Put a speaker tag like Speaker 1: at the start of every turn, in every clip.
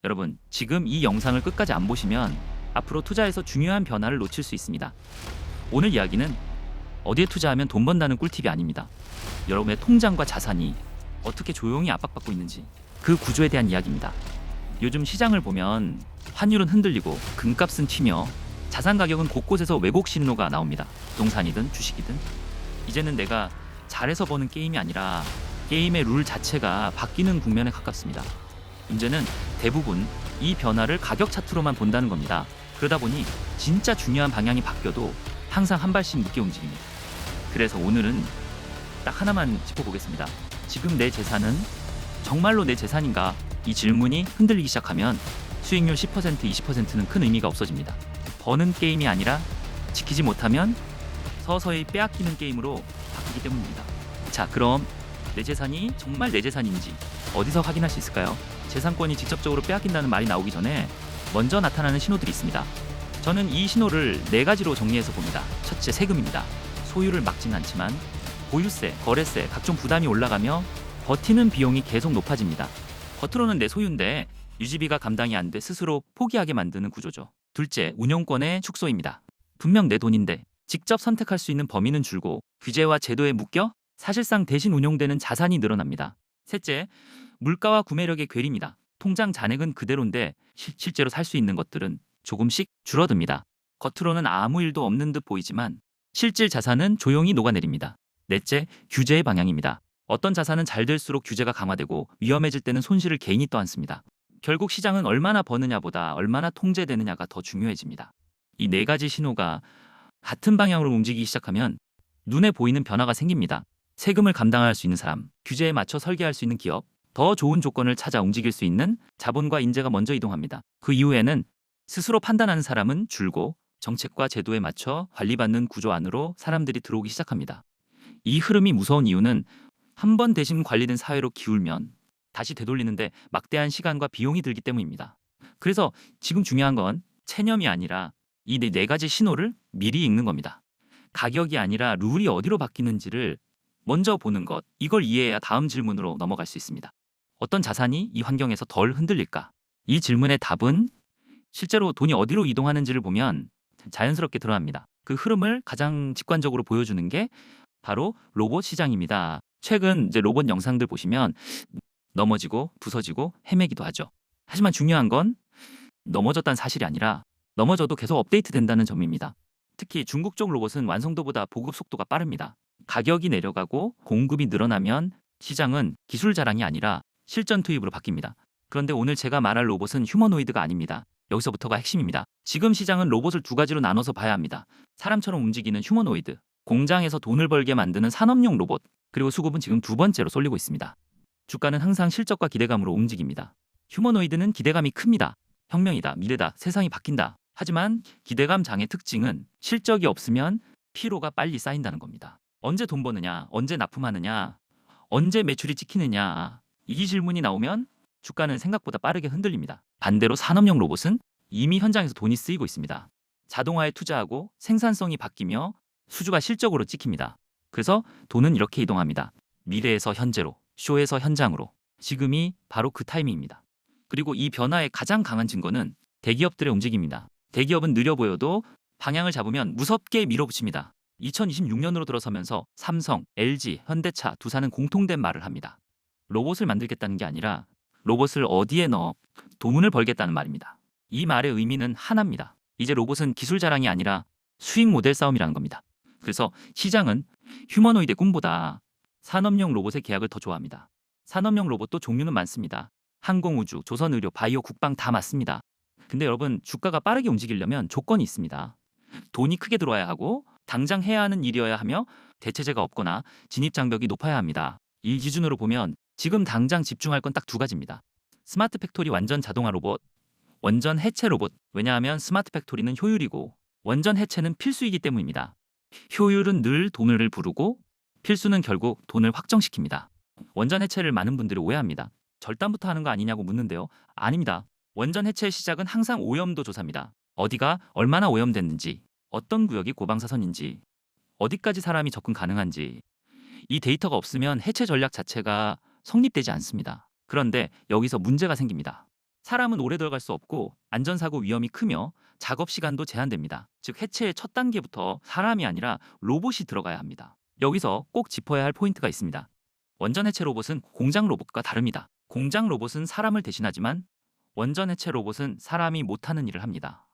Speaker 1: 여러분, 지금 이 영상을 끝까지 안 보시면 앞으로 투자에서 중요한 변화를 놓칠 수 있습니다. 오늘 이야기는 어디에 투자하면 돈 번다는 꿀팁이 아닙니다. 여러분의 통장과 자산이 어떻게 조용히 압박받고 있는지 그 구조에 대한 이야기입니다. 요즘 시장을 보면 환율은 흔들리고 금값은 튀며 자산 가격은 곳곳에서 왜곡 신호가 나옵니다. 부동산이든 주식이든. 이제는 내가 잘해서 버는 게임이 아니라 게임의 룰 자체가 바뀌는 국면에 가깝습니다. 문제는 대부분 이 변화를 가격 차트로만 본다는 겁니다. 그러다 보니 진짜 중요한 방향이 바뀌어도 항상 한 발씩 늦게 움직입니다. 그래서 오늘은 딱 하나만 짚어보겠습니다. 지금 내 재산은 정말로 내 재산인가? 이 질문이 흔들리기 시작하면 수익률 10%, 20%는 큰 의미가 없어집니다. 버는 게임이 아니라 지키지 못하면 서서히 빼앗기는 게임으로 바뀌기 때문입니다. 자, 그럼 내 재산이 정말 내 재산인지 어디서 확인할 수 있을까요? 재산권이 직접적으로 빼앗긴다는 말이 나오기 전에 먼저 나타나는 신호들이 있습니다. 저는 이 신호를 4가지로 정리해서 봅니다. 첫째, 세금입니다. 소유를 막지는 않지만 보유세, 거래세, 각종 부담이 올라가며 버티는 비용이 계속 높아집니다. 겉으로는 내 소유인데 유지비가 감당이 안 돼 스스로 포기하게 만드는 구조죠. 둘째, 운용권의 축소입니다. 분명 내 돈인데 직접 선택할 수 있는 범위는 줄고 규제와 제도에 묶여 사실상 대신 운용되는 자산이 늘어납니다. 셋째, 물가와 구매력의 괴리입니다. 통장 잔액은 그대로인데 실제로 살 수 있는 것들은 조금씩 줄어듭니다. 겉으로는 아무 일도 없는 듯 보이지만 실질 자산은 조용히 녹아내립니다. 넷째, 규제의 방향입니다. 어떤 자산은 잘 될수록 규제가 강화되고 위험해질 때는 손실을 개인이 떠안습니다. 결국 시장은 얼마나 버느냐보다 얼마나 통제되느냐가 더 중요해집니다. 이 4가지 신호가 같은 방향으로 움직이기 시작하면 눈에 보이는 변화가 생깁니다. 세금을 감당할 수 있는 사람, 규제에 맞춰 설계할 수 있는 기업, 더 좋은 조건을 찾아 움직일 수 있는 자본과 인재가 먼저 이동합니다. 그 이후에는 스스로 판단하는 사람은 줄고 정책과 제도에 맞춰 관리받는 구조 안으로 사람들이 들어오기 시작합니다. 이 흐름이 무서운 이유는 한 번 대신 관리된 사회로 기울면 다시 되돌리는데 막대한 시간과 비용이 들기 때문입니다. 그래서 지금 중요한 건 체념이 아니라 이 4가지 신호를 미리 읽는 겁니다. 가격이 아니라 룰이 어디로 바뀌는지를 먼저 보는 것, 이걸 이해해야 다음 질문으로 넘어갈 수 있습니다. 어떤 자산이 이 환경에서 덜 흔들릴까? 이 질문의 답은 실제로 돈이 어디로 이동하는지를 보면 자연스럽게 드러납니다. 그 흐름을 가장 직관적으로 보여주는 게 바로 로봇 시장입니다. 최근 로봇 영상들 보시면 넘어지고 부서지고 헤매기도 하죠. 하지만 중요한 건 넘어졌다는 사실이 아니라 넘어져도 계속 업데이트 된다는 점입니다. 특히 중국 쪽 로봇은 완성도보다 보급 속도가 빠릅니다. 가격이 내려가고 공급이 늘어나면 시장은 기술 자랑이 아니라 실전 투입으로 바뀝니다. 그런데 오늘 제가 말할 로봇은 휴머노이드가 아닙니다. 여기서부터가 핵심입니다. 지금 시장은 로봇을 2가지로 나눠서 봐야 합니다. 사람처럼 움직이는 휴머노이드, 공장에서 돈을 벌게 만드는 산업용 로봇, 그리고 수급은 지금 2번째로 쏠리고 있습니다. 주가는 항상 실적과 기대감으로 움직입니다. 휴머노이드는 기대감이 큽니다. 혁명이다, 미래다, 세상이 바뀐다. 하지만 기대감 장의 특징은 실적이 없으면 피로가 빨리 쌓인다는 겁니다. 언제 돈 버느냐, 언제 납품하느냐, 언제 매출이 찍히느냐, 이 질문이 나오면 주가는 생각보다 빠르게 흔들립니다. 반대로 산업용 로봇은 이미 현장에서 돈이 쓰이고 있습니다. 자동화에 투자하고 생산성이 바뀌며 수주가 실적으로 찍힙니다. 그래서 돈은 이렇게 이동합니다. 미래에서 현재로, 쇼에서 현장으로. 지금이 바로 그 타이밍입니다. 그리고 이 변화의 가장 강한 증거는 대기업들의 움직임입니다. 대기업은 느려 보여도 방향을 잡으면 무섭게 밀어붙입니다. 2026년으로 들어서면서 삼성, LG, 현대차, 두산은 공통된 말을 합니다. 로봇을 만들겠다는 게 아니라 로봇을 어디에 넣어 돈을 벌겠다는 말입니다. 이 말의 의미는 하나입니다. 이제 로봇은 기술 자랑이 아니라 수익 모델 싸움이라는 겁니다. 그래서 시장은 휴머노이드의 꿈보다 산업용 로봇의 계약을 더 좋아합니다. 산업용 로봇도 종류는 많습니다. 항공우주, 조선의료, 바이오, 국방 다 맞습니다. 근데 여러분, 주가가 빠르게 움직이려면 조건이 있습니다. 돈이 크게 들어와야 하고 당장 해야 하는 일이어야 하며 대체제가 없거나 진입장벽이 높아야 합니다. 이 기준으로 보면 지금 당장 집중할 건 딱 2가지입니다. 스마트 팩토리 완전 자동화 로봇, 원전 해체 로봇. 왜냐하면 스마트 팩토리는 효율이고 원전 해체는 필수이기 때문입니다. 효율은 늘 돈을 부르고 필수는 결국 돈을 확정시킵니다. 원전 해체를 많은 분들이 오해합니다. 절단부터 하는 거 아니냐고 묻는데요. 아닙니다. 원전 해체의 시작은 항상 오염도 조사입니다. 어디가 얼마나 오염됐는지, 어떤 구역이 고방사선인지, 어디까지 사람이 접근 가능한지. 이 데이터가 없으면 해체 전략 자체가 성립되지 않습니다. 그런데 여기서 문제가 생깁니다. 사람은 오래 들어갈 수 없고 안전사고 위험이 크며 작업 시간도 제한됩니다. 즉 해체의 첫 단계부터 사람이 아니라 로봇이 들어가야 합니다. 여기서 꼭 짚어야 할 포인트가 있습니다. 원전 해체 로봇은 공장 로봇과 다릅니다. 공장 로봇은 사람을 대신하지만 원전 해체 로봇은 사람이 못하는 일을 합니다.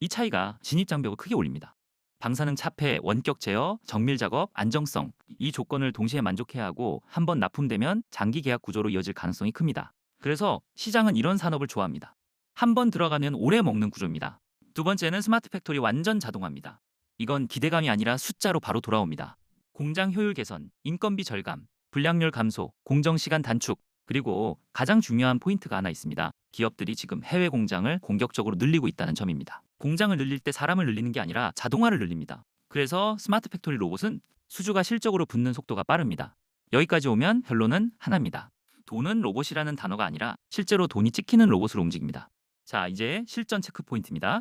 Speaker 1: 이 차이가 진입장벽을 크게 올립니다. 방사능 차폐, 원격 제어, 정밀 작업, 안정성 이 조건을 동시에 만족해야 하고 한번 납품되면 장기 계약 구조로 이어질 가능성이 큽니다. 그래서 시장은 이런 산업을 좋아합니다. 한 번 들어가면 오래 먹는 구조입니다. 두 번째는 스마트 팩토리 완전 자동화입니다. 이건 기대감이 아니라 숫자로 바로 돌아옵니다. 공장 효율 개선, 인건비 절감, 불량률 감소, 공정 시간 단축, 그리고 가장 중요한 포인트가 하나 있습니다. 기업들이 지금 해외 공장을 공격적으로 늘리고 있다는 점입니다. 공장을 늘릴 때 사람을 늘리는 게 아니라 자동화를 늘립니다. 그래서 스마트 팩토리 로봇은 수주가 실적으로 붙는 속도가 빠릅니다. 여기까지 오면 결론은 하나입니다. 돈은 로봇이라는 단어가 아니라 실제로 돈이 찍히는 로봇으로 움직입니다. 자, 이제 실전 체크 포인트입니다.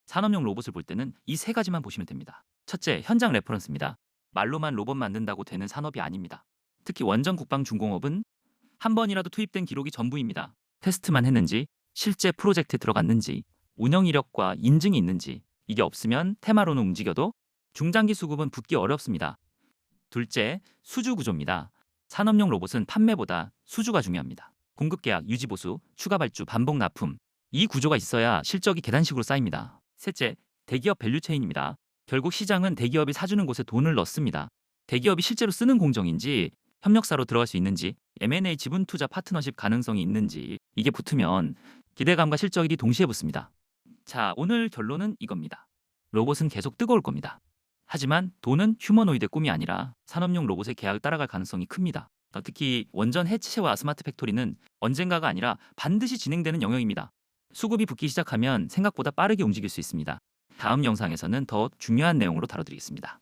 Speaker 1: 산업용 로봇을 볼 때는 이 세 가지만 보시면 됩니다. 첫째, 현장 레퍼런스입니다. 말로만 로봇 만든다고 되는 산업이 아닙니다. 특히 원전 국방중공업은 한 번이라도 투입된 기록이 전부입니다. 테스트만 했는지, 실제 프로젝트에 들어갔는지, 운영 이력과 인증이 있는지, 이게 없으면 테마로는 움직여도 중장기 수급은 붙기 어렵습니다. 둘째, 수주 구조입니다. 산업용 로봇은 판매보다 수주가 중요합니다. 공급 계약, 유지 보수, 추가 발주, 반복 납품. 이 구조가 있어야 실적이 계단식으로 쌓입니다. 셋째, 대기업 밸류체인입니다. 결국 시장은 대기업이 사주는 곳에 돈을 넣습니다. 대기업이 실제로 쓰는 공정인지, 협력사로 들어갈 수 있는지, M&A 지분 투자 파트너십 가능성이 있는지 이게 붙으면 기대감과 실적이 동시에 붙습니다. 자, 오늘 결론은 이겁니다. 로봇은 계속 뜨거울 겁니다. 하지만 돈은 휴머노이드의 꿈이 아니라 산업용 로봇의 계약을 따라갈 가능성이 큽니다. 특히 원전 해체와 스마트 팩토리는 언젠가가 아니라 반드시 진행되는 영역입니다. 수급이 붙기 시작하면 생각보다 빠르게 움직일 수 있습니다. 다음 영상에서는 더 중요한 내용으로 다뤄드리겠습니다.